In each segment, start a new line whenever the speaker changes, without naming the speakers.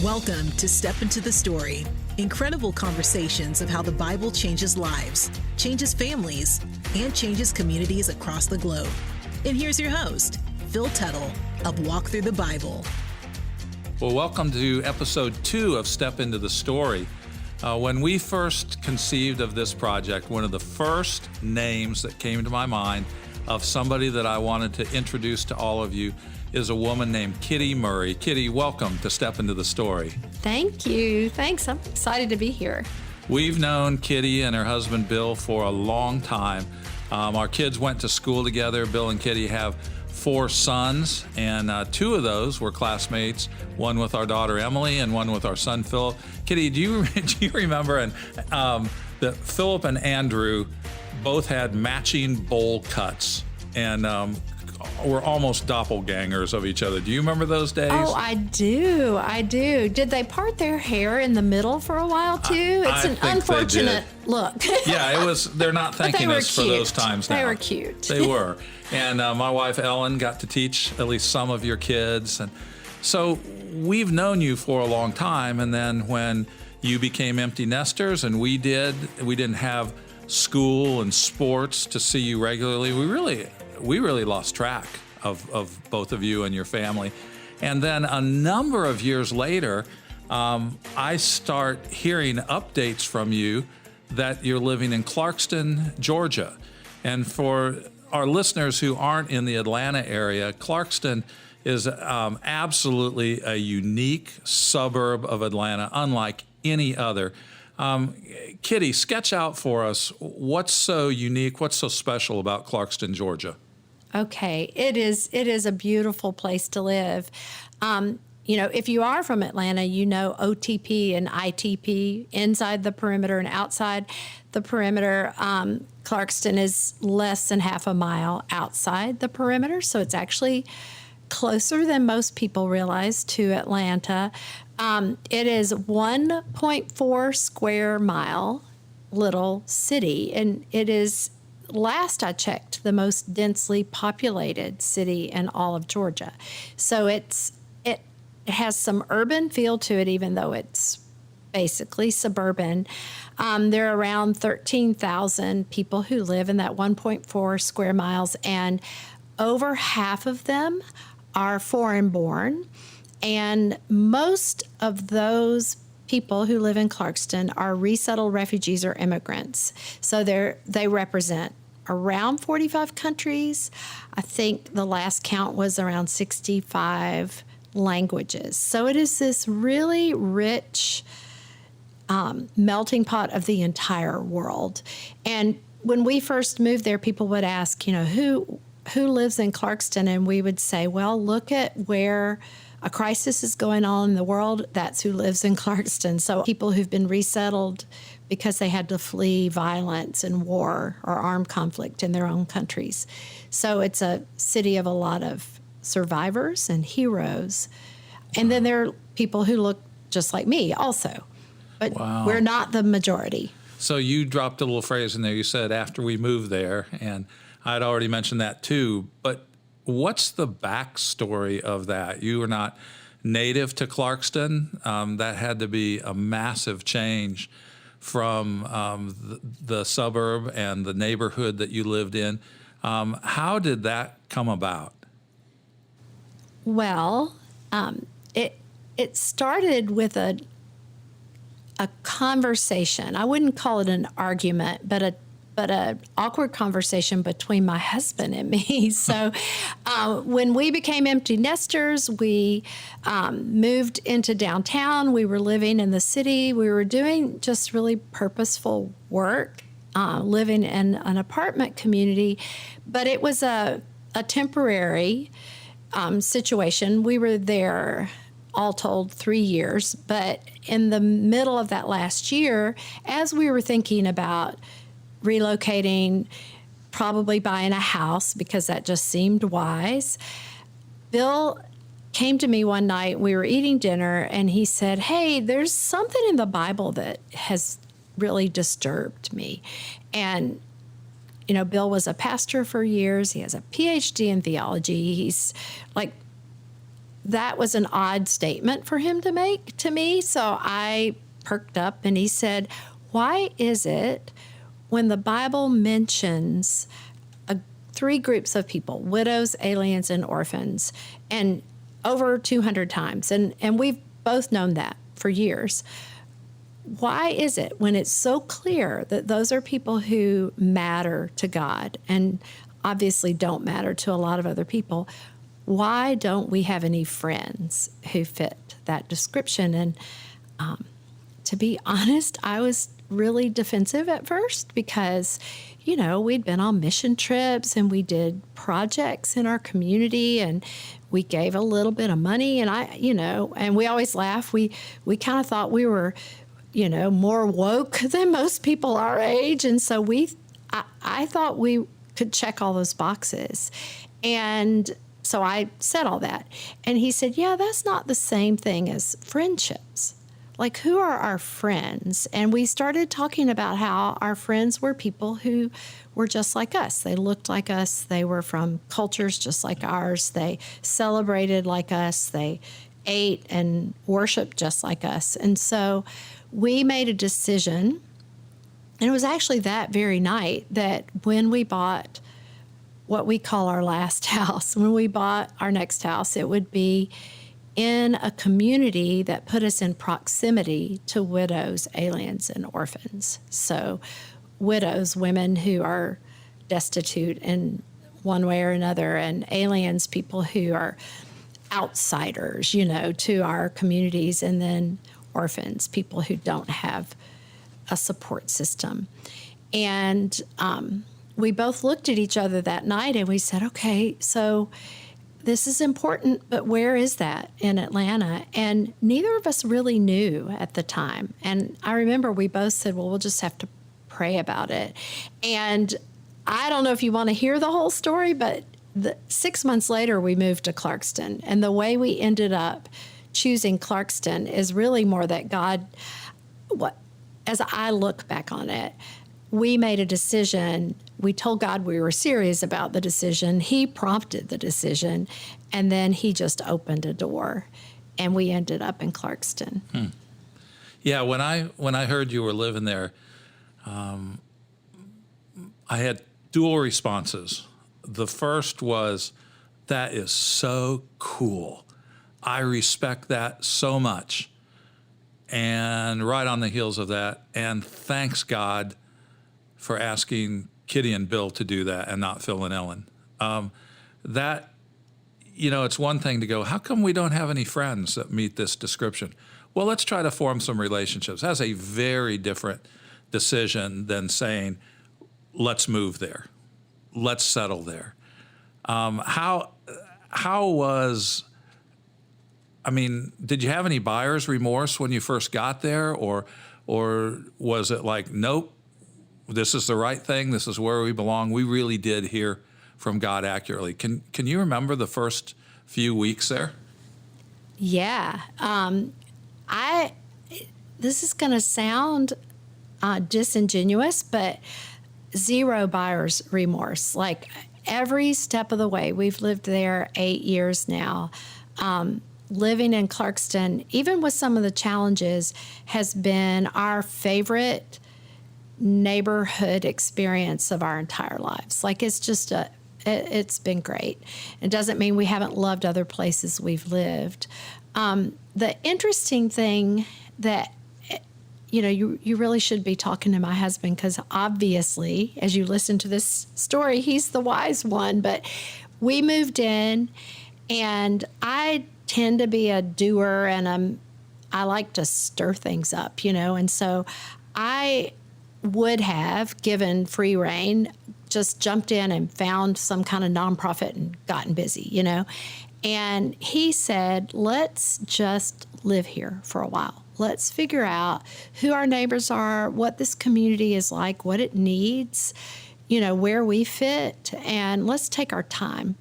Welcome to Step Into the Story. Incredible conversations of how the Bible changes lives, changes families, and changes communities across the globe. And here's your host, Phil Tuttle of Walk Through the Bible.
Well, welcome to episode 2 of Step Into the Story. When we first conceived of this project, one of the first names that came to my mind of somebody that I wanted to introduce to all of you is a woman named Kitti Murray. Kitti, welcome to Step Into the Story.
Thank you. Thanks. I'm excited to be here.
We've known Kitti and her husband Bill for a long time. Our kids went to school together. Bill and Kitti have 4 sons, and 2 of those were classmates, one with our daughter Emily and one with our son Philip. Kitti, do you remember that Philip and Andrew both had matching bowl cuts and were almost doppelgangers of each other? Do you remember those days?
Oh, I do. Did they part their hair in the middle for a while too? It's an unfortunate look.
Yeah, it was. They're not thanking us for those times now.
They were cute.
They were. And my wife Ellen got to teach at least some of your kids. And so we've known you for a long time. And then when you became empty nesters and we didn't have school and sports to see you regularly, we really lost track of both of you and your family. And then a number of years later, I start hearing updates from you that you're living in Clarkston, Georgia. And for our listeners who aren't in the Atlanta area, Clarkston is absolutely a unique suburb of Atlanta, unlike any other. Kitti, sketch out for us what's so unique, what's so special about Clarkston, Georgia.
Okay, it is a beautiful place to live. If you are from Atlanta, you know OTP and ITP, inside the perimeter and outside the perimeter. Clarkston is less than half a mile outside the perimeter, so it's actually closer than most people realize to Atlanta. It is 1.4 square mile little city, and it is, last I checked, the most densely populated city in all of Georgia. So it has some urban feel to it, even though it's basically suburban. There are around 13,000 people who live in that 1.4 square miles, and over half of them are foreign-born. And most of those people who live in Clarkston are resettled refugees or immigrants. So they represent around 45 countries. I think the last count was around 65 languages. So it is this really rich melting pot of the entire world. And when we first moved there, people would ask, who lives in Clarkston? And we would say, well, look at where a crisis is going on in the world. That's who lives in Clarkston. So people who've been resettled because they had to flee violence and war or armed conflict in their own countries. So it's a city of a lot of survivors and heroes. And then there are people who look just like me also. But We're not the majority.
So you dropped a little phrase in there. You said, after we moved there, and I'd already mentioned that too. But what's the backstory of that? You were not native to Clarkston. That had to be a massive change from the suburb and the neighborhood that you lived in. How did that come about?
Well, it started with a conversation. I wouldn't call it an argument, but an awkward conversation between my husband and me. So when we became empty nesters, we moved into downtown. We were living in the city. We were doing just really purposeful work, living in an apartment community. But it was a temporary situation. We were there, all told, 3 years. But in the middle of that last year, as we were thinking about relocating, probably buying a house, because that just seemed wise, Bill came to me one night. We were eating dinner, and he said, hey, there's something in the Bible that has really disturbed me. And Bill was a pastor for years. He has a PhD in theology. He's like that was an odd statement for him to make to me. So I perked up, and he said, why is it when the Bible mentions three groups of people, widows, aliens, and orphans, and over 200 times, and we've both known that for years, why is it when it's so clear that those are people who matter to God and obviously don't matter to a lot of other people, why don't we have any friends who fit that description? And to be honest, I was really defensive at first because, you know, we'd been on mission trips and we did projects in our community and we gave a little bit of money, and and we always laugh. We kind of thought we were, more woke than most people our age. And so I thought we could check all those boxes. And so I said all that. And he said, yeah, that's not the same thing as friendships. Like, who are our friends? And we started talking about how our friends were people who were just like us. They looked like us. They were from cultures just like ours. They celebrated like us. They ate and worshiped just like us. And so we made a decision, and it was actually that very night that when we bought what we call our last house, when we bought our next house, it would be in a community that put us in proximity to widows, aliens, and orphans. So widows, women who are destitute in one way or another, and aliens, people who are outsiders, to our communities, and then orphans, people who don't have a support system. And we both looked at each other that night and we said, okay, so this is important, but where is that in Atlanta? And neither of us really knew at the time. And I remember we both said, well, we'll just have to pray about it. And I don't know if you want to hear the whole story, but 6 months later, we moved to Clarkston. And the way we ended up choosing Clarkston is really more that God, as I look back on it, we made a decision. We told God we were serious about the decision. He prompted the decision, and then he just opened a door, and we ended up in Clarkston.
Yeah, when I heard you were living there, I had dual responses. The first was, that is so cool. I respect that so much. And right on the heels of that, and thanks God for asking Kitti and Bill to do that and not Phil and Ellen. It's one thing to go, how come we don't have any friends that meet this description? Well, let's try to form some relationships. That's a very different decision than saying, let's move there. Let's settle there. Did you have any buyer's remorse when you first got there, or was it like, nope, this is the right thing, this is where we belong? We really did hear from God accurately. Can you remember the first few weeks there?
Yeah. This is going to sound disingenuous, but zero buyer's remorse. Like, every step of the way, we've lived there 8 years now. Living in Clarkston, even with some of the challenges, has been our favorite neighborhood experience of our entire lives. Like, it's just it's been great. It doesn't mean we haven't loved other places we've lived. The interesting thing that, you really should be talking to my husband, because obviously, as you listen to this story, he's the wise one. But we moved in, and I tend to be a doer, and I like to stir things up, and so I would have given free rein, just jumped in and found some kind of nonprofit and gotten busy, And he said, let's just live here for a while. Let's figure out who our neighbors are, what this community is like, what it needs, where we fit, and let's take our time,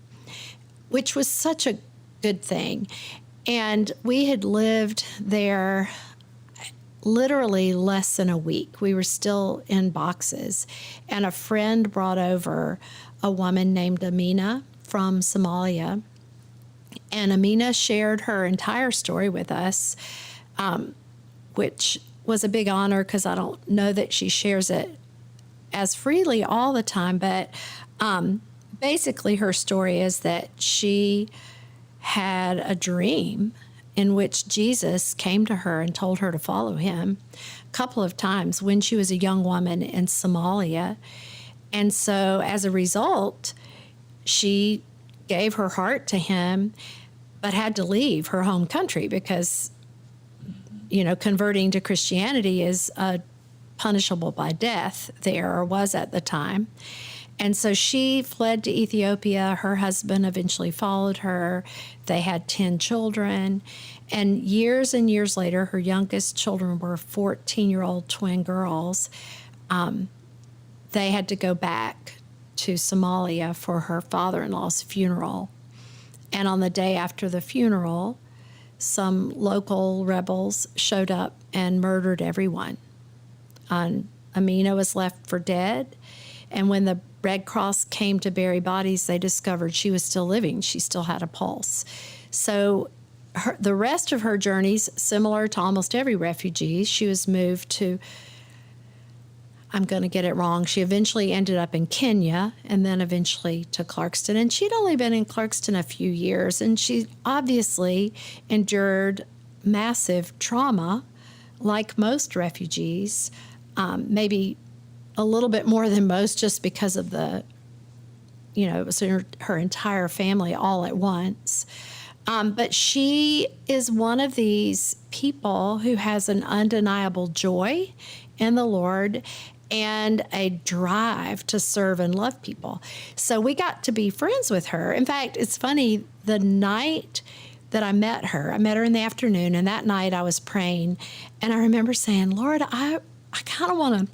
which was such a good thing. And we had lived there literally less than a week. We were still in boxes. And a friend brought over a woman named Amina from Somalia. And Amina shared her entire story with us, which was a big honor because I don't know that she shares it as freely all the time. But basically, her story is that she had a dream in which Jesus came to her and told her to follow him a couple of times when she was a young woman in Somalia. And so as a result, she gave her heart to him, but had to leave her home country because, converting to Christianity is punishable by death there, or was at the time. And so she fled to Ethiopia. Her husband eventually followed her. They had 10 children. And years later, her youngest children were 14-year-old twin girls. They had to go back to Somalia for her father-in-law's funeral. And on the day after the funeral, some local rebels showed up and murdered everyone. Amina was left for dead. And when the Red Cross came to bury bodies, they discovered she was still living. She still had a pulse. So the rest of her journeys, similar to almost every refugee, she was moved to, I'm going to get it wrong, she eventually ended up in Kenya and then eventually to Clarkston. And she'd only been in Clarkston a few years, and she obviously endured massive trauma like most refugees, maybe a little bit more than most just because of it was her entire family all at once. But she is one of these people who has an undeniable joy in the Lord and a drive to serve and love people. So we got to be friends with her. In fact, it's funny, the night that I met her in the afternoon, and that night I was praying, and I remember saying, Lord, I kind of want to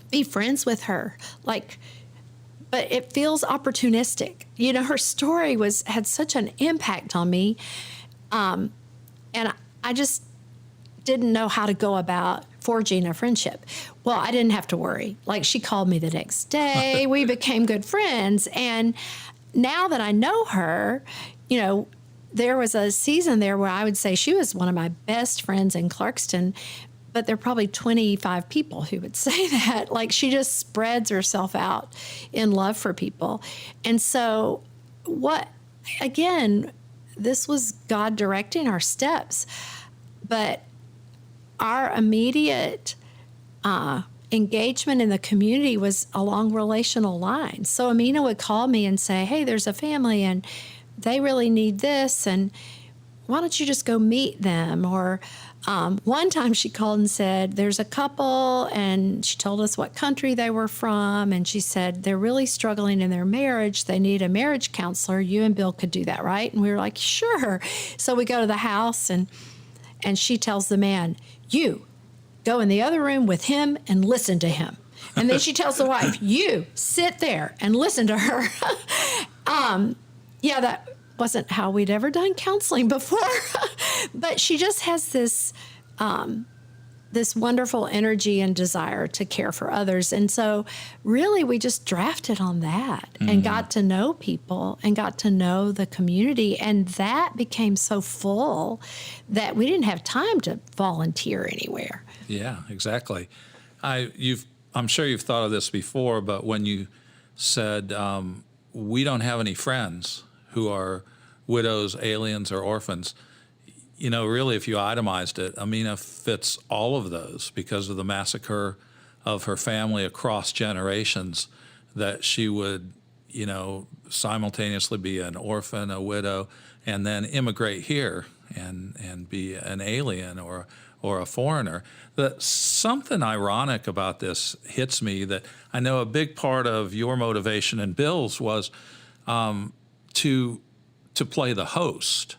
be friends with her, but it feels opportunistic. Her story had such an impact on me, and I just didn't know how to go about forging a friendship. Well, I didn't have to worry. She called me the next day. We became good friends, and now that I know her, there was a season there where I would say she was one of my best friends in Clarkston. But there are probably 25 people who would say that. She just spreads herself out in love for people. And so this was God directing our steps. But our immediate engagement in the community was along relational lines. So Amina would call me and say, hey, there's a family and they really need this, and why don't you just go meet them? Or one time she called and said, there's a couple, and she told us what country they were from, and she said, they're really struggling in their marriage. They need a marriage counselor. You and Bill could do that, right? And we were like, sure. So we go to the house, and she tells the man, you go in the other room with him and listen to him. And then she tells the wife, you sit there and listen to her. That wasn't how we'd ever done counseling before. But she just has this wonderful energy and desire to care for others. And so really we just drafted on that and got to know people and got to know the community. And that became so full that we didn't have time to volunteer anywhere.
Yeah, exactly. I'm sure you've thought of this before, but when you said we don't have any friends who are widows, aliens, or orphans, really, if you itemized it, Amina fits all of those because of the massacre of her family across generations, that she would, simultaneously be an orphan, a widow, and then immigrate here and be an alien or a foreigner. Something ironic about this hits me, that I know a big part of your motivation and Bill's was to play the host,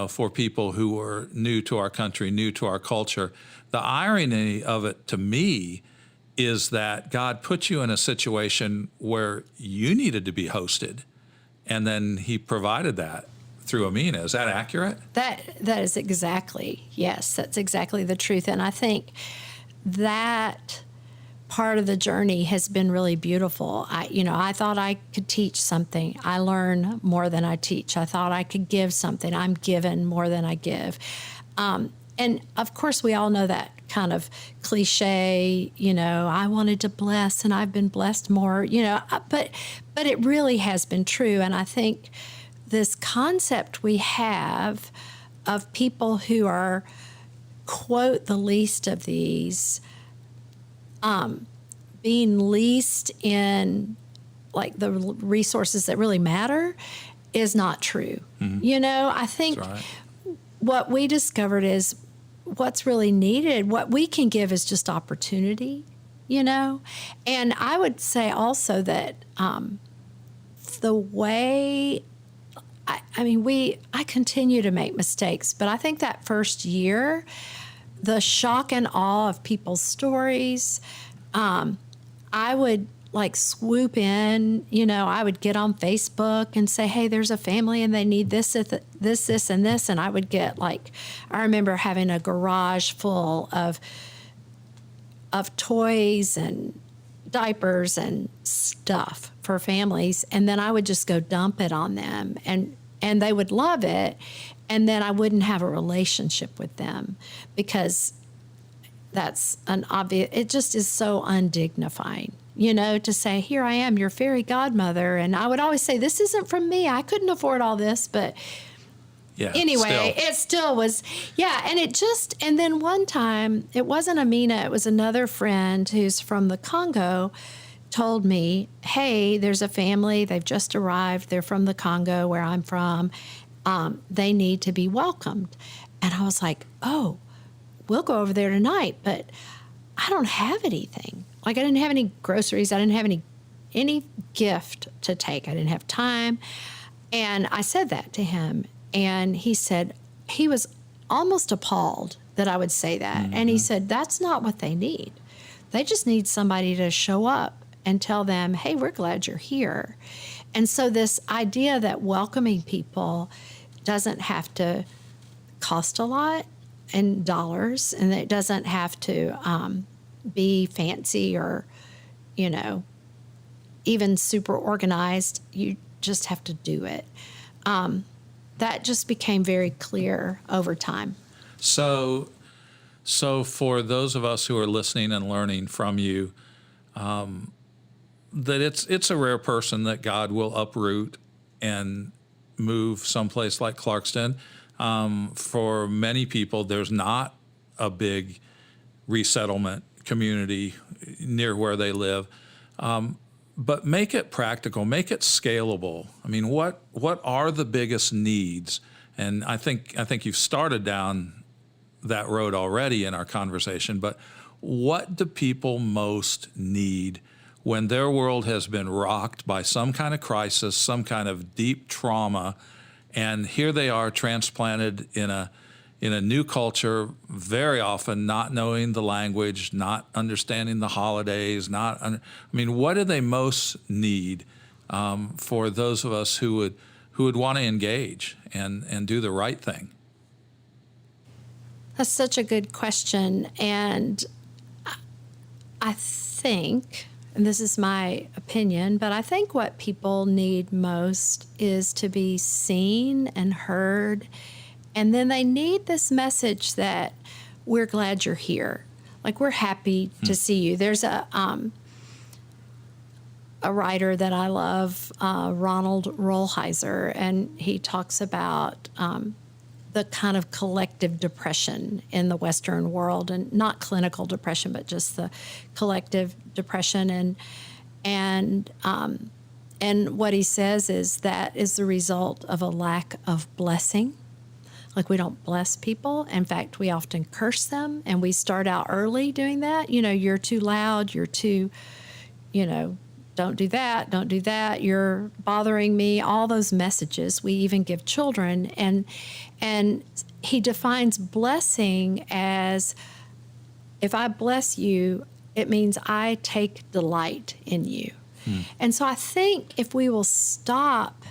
for people who were new to our country, new to our culture. The irony of it to me is that God put you in a situation where you needed to be hosted, and then he provided that through Amina. Is that accurate? That
is exactly, yes, that's exactly the truth. And I think that part of the journey has been really beautiful. I thought I could teach something. I learn more than I teach. I thought I could give something. I'm given more than I give. And of course, we all know that kind of cliche, I wanted to bless and I've been blessed more, but it really has been true. And I think this concept we have of people who are, quote, the least of these, being least in like the resources that really matter is not true. Mm-hmm. I think right. What we discovered is what's really needed, what we can give is just opportunity, And I would say also that the way, I continue to make mistakes, but I think that first year, the shock and awe of people's stories, I would swoop in, I would get on Facebook and say, hey, there's a family and they need this, and this. And I would get I remember having a garage full of toys and diapers and stuff for families. And then I would just go dump it on them and they would love it. And then I wouldn't have a relationship with them because that's it just is so undignifying, to say, here I am, your fairy godmother. And I would always say, this isn't from me. I couldn't afford all this. But anyway, it still was. Yeah. And then one time, it wasn't Amina, it was another friend who's from the Congo, told me, hey, there's a family. They've just arrived. They're from the Congo, where I'm from. They need to be welcomed. And I was like, oh, we'll go over there tonight, but I don't have anything. I didn't have any groceries. I didn't have any gift to take. I didn't have time. And I said that to him. And he said, he was almost appalled that I would say that. Mm-hmm. And he said, that's not what they need. They just need somebody to show up and tell them, hey, we're glad you're here. And so this idea that welcoming people doesn't have to cost a lot in dollars, and it doesn't have to be fancy or, even super organized. You just have to do it. That just became very clear over time.
So for those of us who are listening and learning from you, that it's a rare person that God will uproot and move someplace like Clarkston. For many people, there's not a big resettlement community near where they live. But make it practical, make it scalable. I mean, what are the biggest needs? And I think you've started down that road already in our conversation, but what do people most need when their world has been rocked by some kind of crisis, some kind of deep trauma, and here they are transplanted in a new culture, very often not knowing the language, not understanding the holidays, what do they most need for those of us who would want to engage and do the right thing?
That's such a good question. And I think, and this is my opinion, but I think what people need most is to be seen and heard. And then they need this message that we're glad you're here. We're happy to see you. There's a writer that I love, Ronald Rolheiser, and he talks about the kind of collective depression in the Western world, and not clinical depression, but just the collective depression. And what he says is that is the result of a lack of blessing. We don't bless people. In fact, we often curse them, and we start out early doing that. You're too loud. You're too, don't do that. Don't do that. You're bothering me. All those messages we even give children. And he defines blessing as, if I bless you, it means I take delight in you. And so I think if we will stop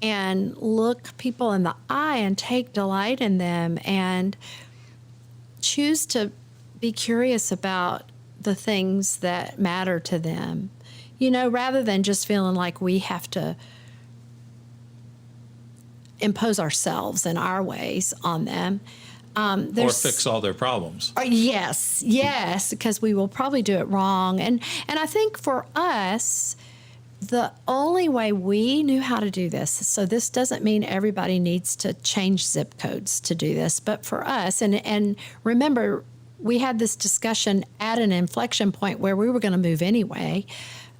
and look people in the eye and take delight in them and choose to be curious about the things that matter to them, rather than just feeling like we have to impose ourselves and our ways on them.
Or fix all their problems.
Yes, because we will probably do it wrong. And I think for us, the only way we knew how to do this, so this doesn't mean everybody needs to change zip codes to do this, but for us, and remember, we had this discussion at an inflection point where we were going to move anyway.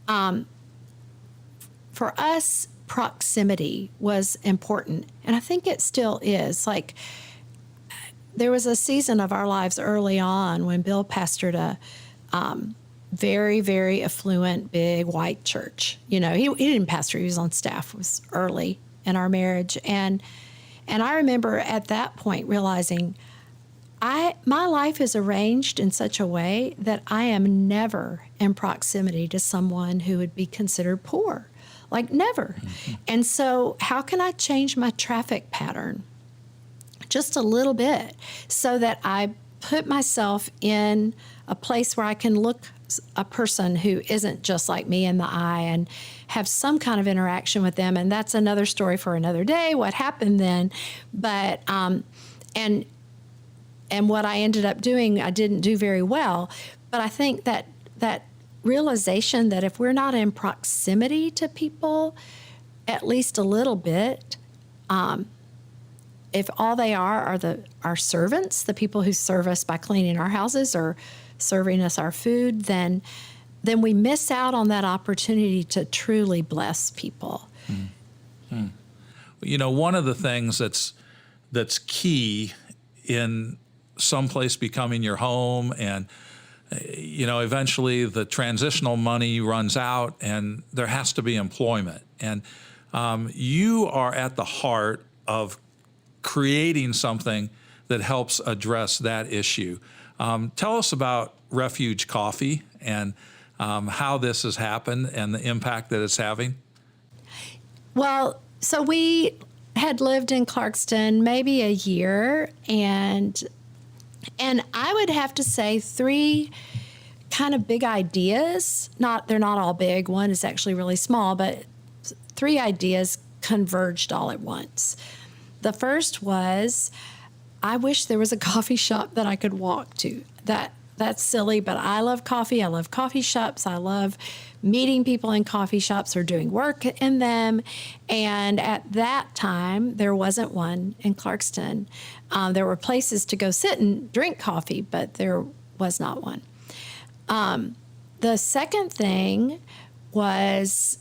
For us, proximity was important, and I think it still is. Like, there was a season of our lives early on when Bill pastored a very, very affluent, big white church. He didn't pastor; he was on staff. It was early in our marriage, and I remember at that point realizing, my life is arranged in such a way that I am never in proximity to someone who would be considered poor, like never. Mm-hmm. And so, how can I change my traffic pattern just a little bit so that I put myself in a place where I can look a person who isn't just like me in the eye and have some kind of interaction with them? And that's another story for another day, what happened then. But, and what I ended up doing, I didn't do very well. But I think that realization that if we're not in proximity to people, at least a little bit, if all they are our servants, the people who serve us by cleaning our houses or serving us our food, then we miss out on that opportunity to truly bless people.
Mm-hmm. One of the things that's key in someplace becoming your home, and eventually the transitional money runs out and there has to be employment. And you are at the heart of creating something that helps address that issue. Tell us about Refuge Coffee and how this has happened and the impact that it's having.
Well, so we had lived in Clarkston maybe a year, and I would have to say 3 kind of big ideas. They're not all big. One is actually really small, but 3 ideas converged all at once. The first was, I wish there was a coffee shop that I could walk to. That's silly, but I love coffee. I love coffee shops. I love meeting people in coffee shops or doing work in them. And at that time, there wasn't one in Clarkston. There were places to go sit and drink coffee, but there was not one. The second thing was,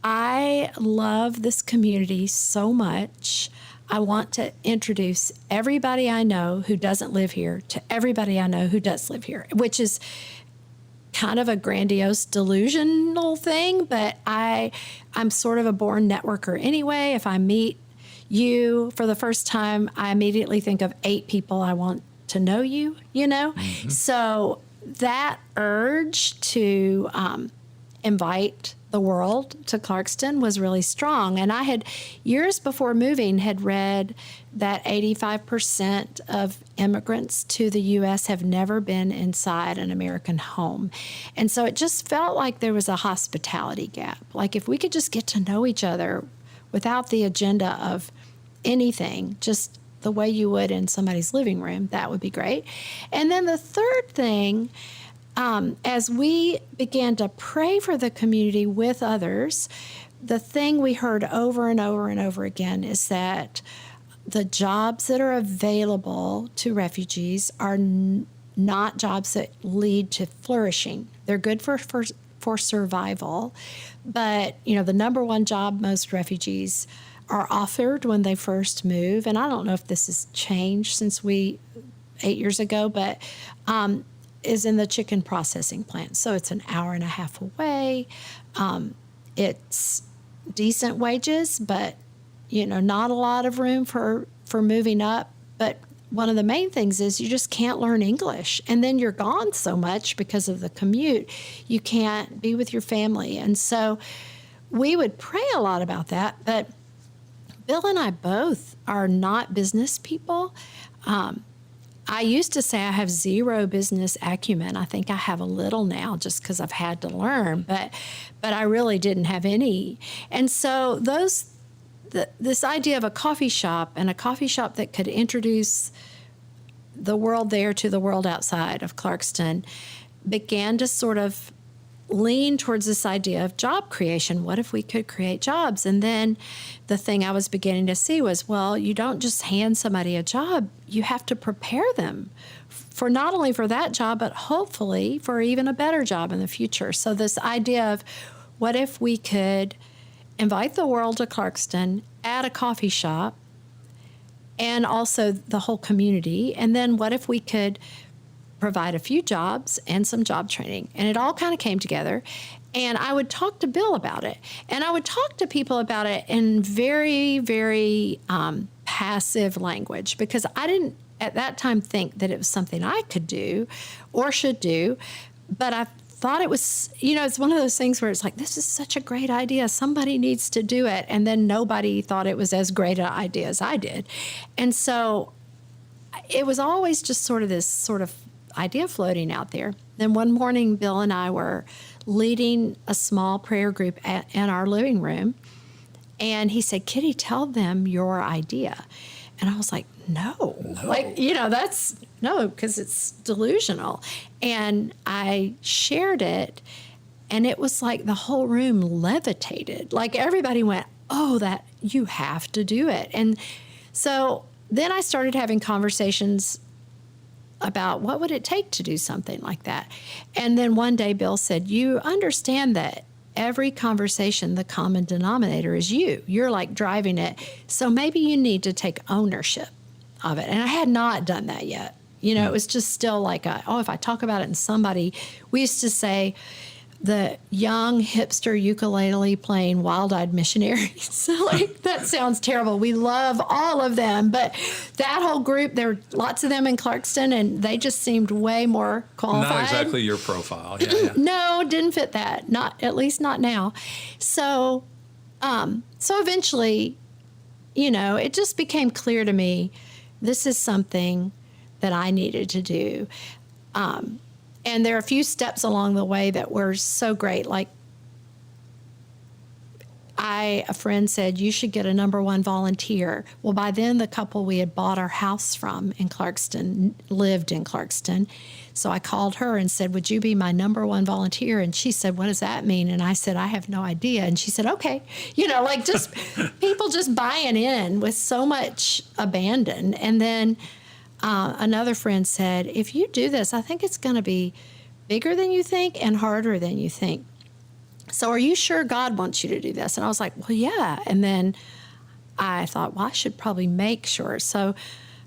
I love this community so much. I want to introduce everybody I know who doesn't live here to everybody I know who does live here, which is kind of a grandiose, delusional thing, but I'm sort of a born networker anyway. If I meet you for the first time, I immediately think of 8 people I want to know you, Mm-hmm. So that urge to invite the world to Clarkston was really strong. And I had, years before moving, had read that 85% of immigrants to the U.S. have never been inside an American home. And so it just felt like there was a hospitality gap. Like if we could just get to know each other without the agenda of anything, just the way you would in somebody's living room, that would be great. And then the third thing, as we began to pray for the community with others, the thing we heard over and over and over again is that the jobs that are available to refugees are not jobs that lead to flourishing. They're good for survival, but the number one job most refugees are offered when they first move, and I don't know if this has changed since 8 years ago, but is in the chicken processing plant. So it's an hour and a half away. It's decent wages, but not a lot of room for moving up. But one of the main things is you just can't learn English, and then you're gone so much because of the commute. You can't be with your family, and so we would pray a lot about that. But Bill and I both are not business people. I used to say I have zero business acumen. I think I have a little now just because I've had to learn, but I really didn't have any. And so this idea of a coffee shop, and a coffee shop that could introduce the world there to the world outside of Clarkston, began to sort of lean towards this idea of job creation. What if we could create jobs? And then the thing I was beginning to see was, well, you don't just hand somebody a job, you have to prepare them for not only for that job, but hopefully for even a better job in the future. So this idea of what if we could invite the world to Clarkston at a coffee shop and also the whole community, and then what if we could provide a few jobs and some job training. And it all kind of came together. And I would talk to Bill about it. And I would talk to people about it in very, very passive language, because I didn't at that time think that it was something I could do or should do. But I thought it was, it's one of those things where it's like, this is such a great idea. Somebody needs to do it. And then nobody thought it was as great an idea as I did. And so it was always just sort of this sort of idea floating out there. Then one morning, Bill and I were leading a small prayer group in our living room. And he said, Kitti, tell them your idea. And I was like, no. That's no, because it's delusional. And I shared it, and it was like the whole room levitated. Like everybody went, oh, that you have to do it. And so then I started having conversations about what would it take to do something like that. And then one day Bill said, you understand that every conversation, the common denominator is you. You're like driving it. So maybe you need to take ownership of it. And I had not done that yet. It was just still like, if I talk about it and we used to say, the young hipster ukulele playing wild-eyed missionaries. So like, that sounds terrible. We love all of them, but that whole group, there were lots of them in Clarkston, and they just seemed way more qualified.
Not exactly your profile. Yeah.
No, didn't fit that. At least not now. So eventually, it just became clear to me, this is something that I needed to do. And there are a few steps along the way that were so great. Like a friend said, you should get a number one volunteer. Well, by then the couple we had bought our house from in Clarkston lived in Clarkston. So I called her and said, would you be my number one volunteer? And she said, what does that mean? And I said, I have no idea. And she said, okay. Just people just buying in with so much abandon. And then another friend said, if you do this, I think it's going to be bigger than you think and harder than you think. So are you sure God wants you to do this? And I was like, well, yeah. And then I thought, well, I should probably make sure. So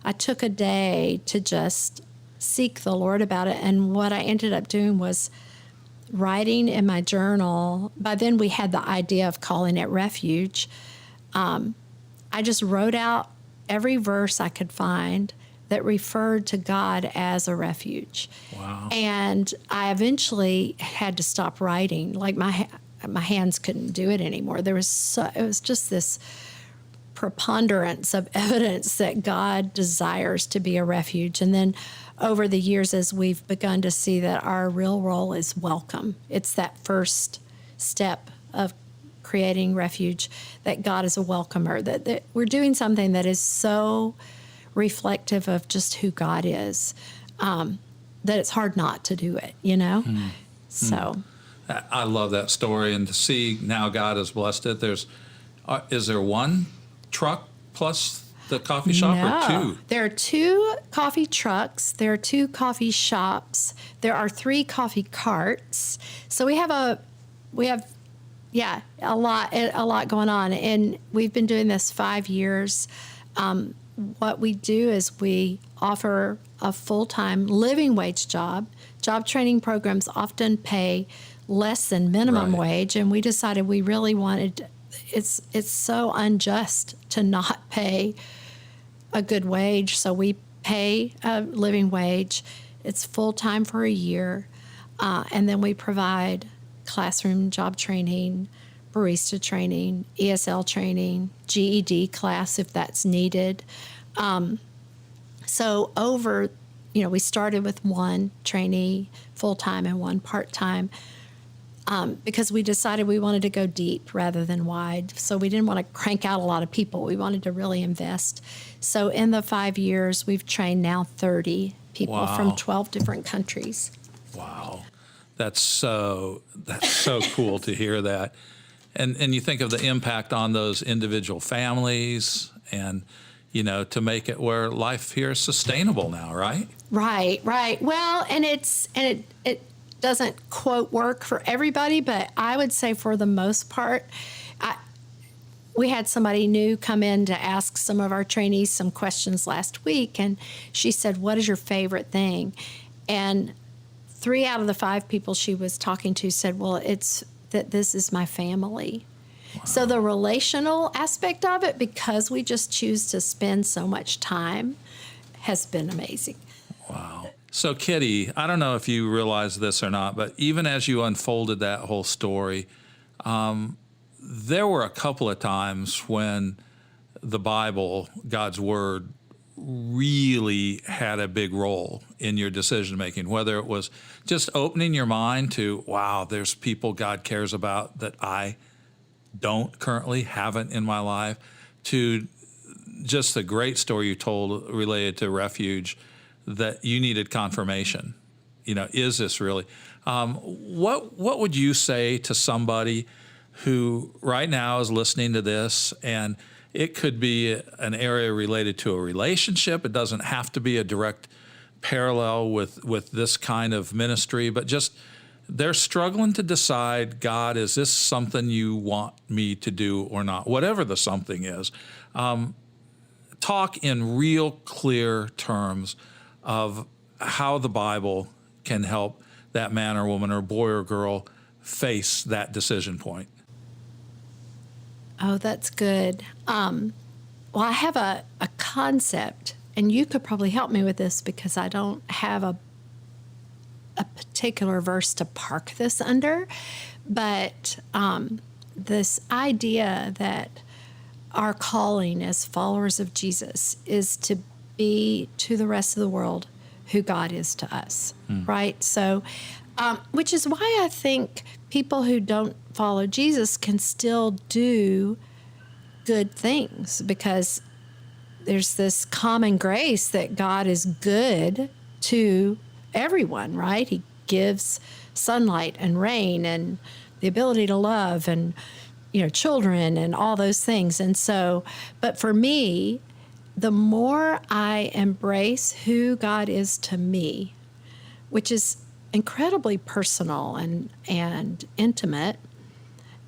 I took a day to just seek the Lord about it. And what I ended up doing was writing in my journal. By then we had the idea of calling it Refuge. I just wrote out every verse I could find that referred to God as a refuge.
Wow.
And I eventually had to stop writing. Like my hands couldn't do it anymore. It was just this preponderance of evidence that God desires to be a refuge. And then over the years, as we've begun to see that our real role is welcome, it's that first step of creating refuge, that God is a welcomer, that we're doing something that is so reflective of just who God is, that it's hard not to do it, So
I love that story, and to see now God has blessed it. Is there one truck plus the coffee shop, or two?
There are 2 coffee trucks. There are 2 coffee shops. There are 3 coffee carts. So we have a lot going on, and we've been doing this 5 years. What we do is we offer a full-time living wage job. Job training programs often pay less than minimum wage, and we decided we really wanted, it's so unjust to not pay a good wage, so we pay a living wage. It's full-time for a year, and then we provide classroom job training, barista training, ESL training, GED class if that's needed. So over we started with one trainee full-time and one part-time because we decided we wanted to go deep rather than wide. So we didn't want to crank out a lot of people. We wanted to really invest. So in the 5 years, we've trained now 30 people from 12 different countries.
Wow. That's so cool to hear that. And you think of the impact on those individual families and, to make it where life here is sustainable now, right?
Right. Well, and it doesn't quote work for everybody, but I would say for the most part, we had somebody new come in to ask some of our trainees some questions last week, and she said, "What is your favorite thing?" And 3 out of the 5 people she was talking to said, "Well, it's that this is my family." Wow. So the relational aspect of it, because we just choose to spend so much time, has been amazing.
Wow. So, Kitti, I don't know if you realize this or not, but even as you unfolded that whole story, there were a couple of times when the Bible, God's Word, really had a big role in your decision making, whether it was just opening your mind to, wow, there's people God cares about that I haven't in my life, to just the great story you told related to Refuge, that you needed confirmation. Is this really? What would you say to somebody who right now is listening to this, and it could be an area related to a relationship? It doesn't have to be a direct parallel with this kind of ministry, but just they're struggling to decide, God, is this something you want me to do or not? Whatever the something is. Talk in real clear terms of how the Bible can help that man or woman or boy or girl face that decision point.
Oh, that's good. Well, I have a concept, and you could probably help me with this because I don't have a particular verse to park this under, but this idea that our calling as followers of Jesus is to be to the rest of the world who God is to us, right? So, which is why I think people who don't follow Jesus can still do good things, because there's this common grace that God is good to everyone, right? He gives sunlight and rain and the ability to love and, children and all those things. And so, but for me, the more I embrace who God is to me, which is incredibly personal and intimate,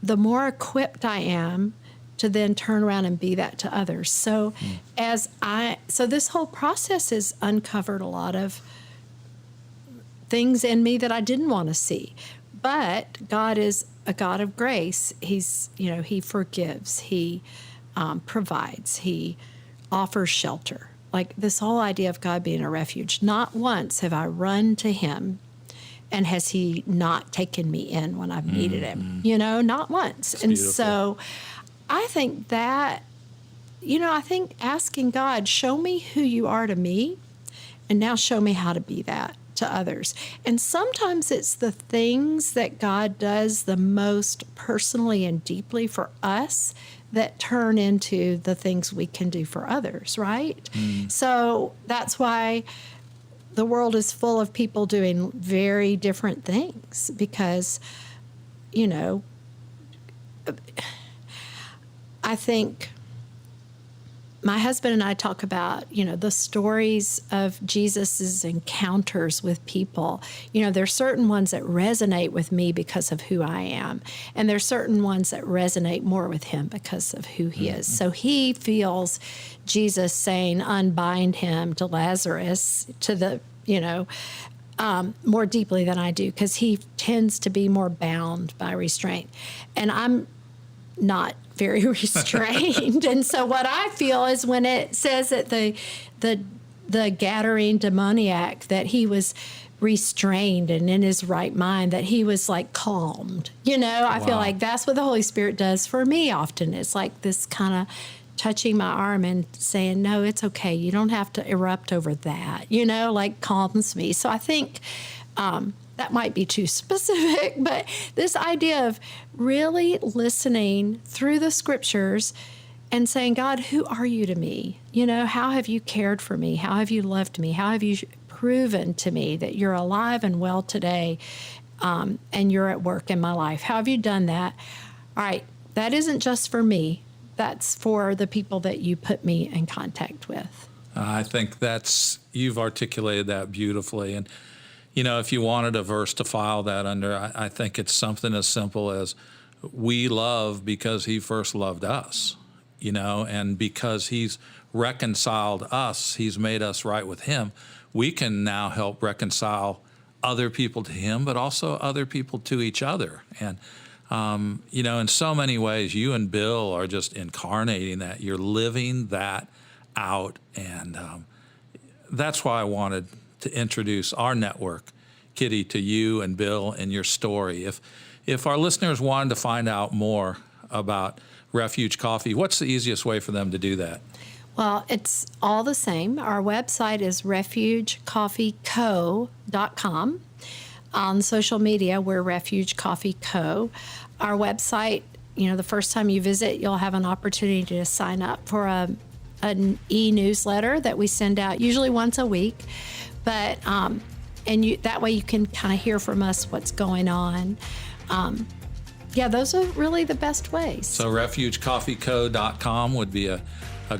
the more equipped I am to then turn around and be that to others. So so this whole process has uncovered a lot of things in me that I didn't want to see. But God is a God of grace. He's, he forgives, he provides, he offers shelter. Like this whole idea of God being a refuge. Not once have I run to him and has he not taken me in when I've needed him, not once.
It's
and
beautiful.
So I think that, I think asking God, show me who you are to me, and now show me how to be that to others. And sometimes it's the things that God does the most personally and deeply for us that turn into the things we can do for others, right? So that's why the world is full of people doing very different things, because, I think my husband and I talk about, the stories of Jesus's encounters with people. There's certain ones that resonate with me because of who I am, and there's certain ones that resonate more with him because of who he is. So he feels Jesus saying, unbind him to Lazarus, to the, more deeply than I do, because he tends to be more bound by restraint. And I'm not very restrained. And so what I feel is when it says that the Gadarene demoniac, that he was restrained and in his right mind, that he was like calmed. I feel like that's what the Holy Spirit does for me often. It's like this kind of touching my arm and saying, no, it's okay. You don't have to erupt over that, like calms me. So I think that might be too specific, but this idea of really listening through the scriptures and saying, God, who are you to me? How have you cared for me? How have you loved me? How have you proven to me that you're alive and well today, and you're at work in my life? How have you done that? All right, that isn't just for me. That's for the people that you put me in contact with.
I think you've articulated that beautifully. And, if you wanted a verse to file that under, I think it's something as simple as, we love because he first loved us, and because he's reconciled us, he's made us right with him. We can now help reconcile other people to him, but also other people to each other. And, in so many ways, you and Bill are just incarnating that. You're living that out. And that's why I wanted to introduce our network, Kitti, to you and Bill and your story. If our listeners wanted to find out more about Refuge Coffee, what's the easiest way for them to do that?
Well, it's all the same. Our website is refugecoffeeco.com. On social media, we're Refuge Coffee Co. Our website, the first time you visit, you'll have an opportunity to sign up for an e-newsletter that we send out usually once a week. But that way you can kind of hear from us what's going on. Those are really the best ways.
So refugecoffeeco.com would be a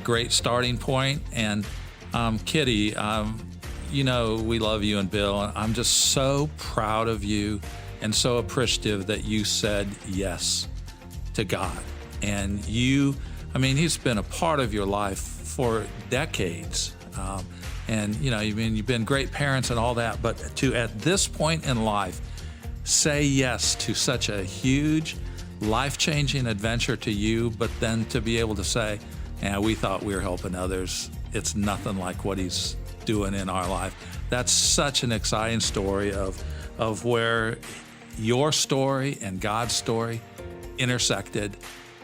great starting point. And Kitti, we love you and Bill, and I'm just so proud of you and so appreciative that you said yes to God. And he's been a part of your life for decades. And you've been great parents and all that, but to, at this point in life, say yes to such a huge, life-changing adventure to you, but then to be able to say, we thought we were helping others. It's nothing like what he's doing in our life. That's such an exciting story of where your story and God's story intersected,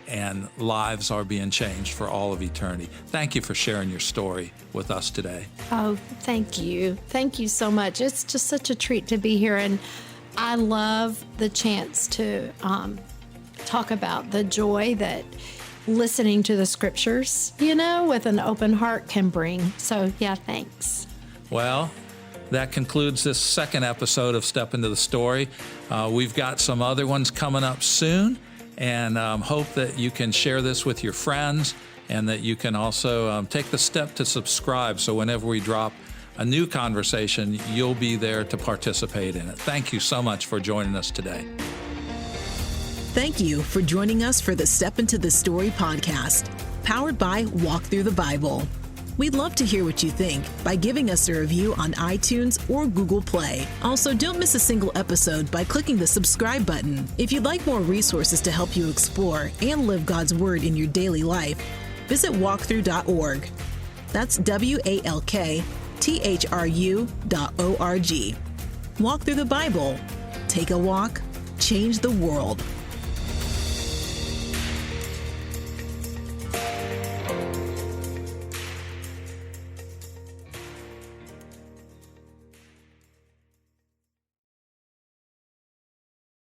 and lives are being changed for all of eternity. Thank you for sharing your story with us today.
Oh, thank you. Thank you so much. It's just such a treat to be here, and I love the chance to talk about the joy that listening to the scriptures, with an open heart can bring. So, thanks.
Well, that concludes this second episode of Step Into the Story. We've got some other ones coming up soon, and hope that you can share this with your friends, and that you can also take the step to subscribe, so whenever we drop a new conversation, you'll be there to participate in it. Thank you so much for joining us today.
Thank you for joining us for the Step Into the Story podcast, powered by Walk Through the Bible. We'd love to hear what you think by giving us a review on iTunes or Google Play. Also, don't miss a single episode by clicking the subscribe button. If you'd like more resources to help you explore and live God's Word in your daily life, visit walkthrough.org. That's WALKTHRU.org. Walk through the Bible. Take a walk, change the world.